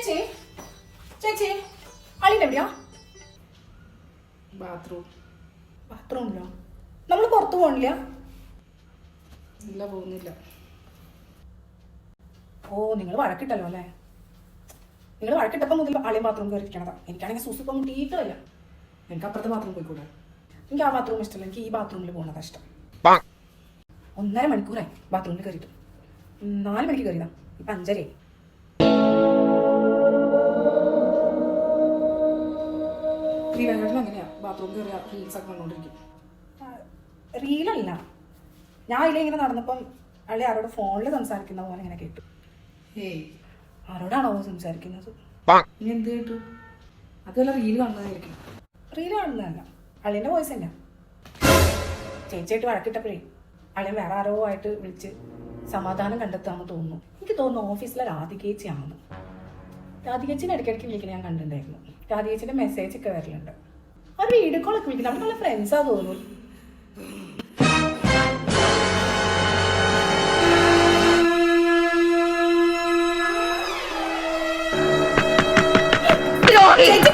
ചേച്ചി ചേച്ചി അളിയുടെ എവിടെയാ? ബാത്റൂമിലോ? നമ്മൾ പുറത്തു പോകണില്ല? ഇല്ല, പോകുന്നില്ല. ഓ, നിങ്ങൾ വഴക്കിട്ടല്ലോ അല്ലേ? നിങ്ങൾ വഴക്കിട്ടപ്പോൾ മുതൽ അളിയും ബാത്റൂം കയറിയിരിക്കണതാ. എനിക്കാണെങ്കിൽ സൂസിപ്പം തീറ്റമില്ല. എനിക്ക് അപ്പുറത്തെ ബാത്റൂം പോയിക്കൂടെ? എനിക്ക് ആ ബാത്റൂം ഇഷ്ടമല്ല. എനിക്ക് ഈ ബാത്റൂമിൽ പോകുന്നതാ ഇഷ്ടം. 1.5 മണിക്കൂറായി ബാത്റൂമിൽ കയറിയിട്ട്. 4 മണിക്ക് കയറിയതാ, ഇപ്പം 5:30. അങ്ങനെയാ ബാത്റൂം കയറിയ റീൽസ് ഒക്കെ കണ്ടോണ്ടിരിക്കും. റീലല്ല, ഞാൻ അതിലെ ഇങ്ങനെ നടന്നപ്പം അള്ളി ആരോട് ഫോണിൽ സംസാരിക്കുന്ന പോലെ ഇങ്ങനെ കേട്ടു. ഏയ്, ആരോടാണോ സംസാരിക്കുന്നത്? ഇനി എന്ത് കേട്ടു? അതുപോലെ റീല് കാണുന്നതായിരിക്കും. റീല് കാണുന്നതല്ല, അള്ളിൻ്റെ വോയിസ് തന്നെ. ചേച്ചിയായിട്ട് വഴക്കിട്ടപ്പോഴേ അളിയൻ വേറെ ആരോ ആയിട്ട് വിളിച്ച് സമാധാനം കണ്ടെത്താമെന്ന് തോന്നുന്നു. എനിക്ക് തോന്നുന്നു ഓഫീസിലെ രാധികേച്ചിയാണെന്ന്. രാധികേച്ചിനെ ഇടയ്ക്കിടയ്ക്ക് വിളിക്കുന്ന ഞാൻ കണ്ടിട്ടുണ്ടായിരുന്നു. രാധികേച്ചിൻ്റെ മെസ്സേജ് ഒക്കെ വരലുണ്ട്. അവർ വീഡിയോ കോളൊക്കെ വിളിക്കുന്നത്. അവർ നല്ല ഫ്രണ്ട്സാ തോന്നുന്നു. ചേച്ചി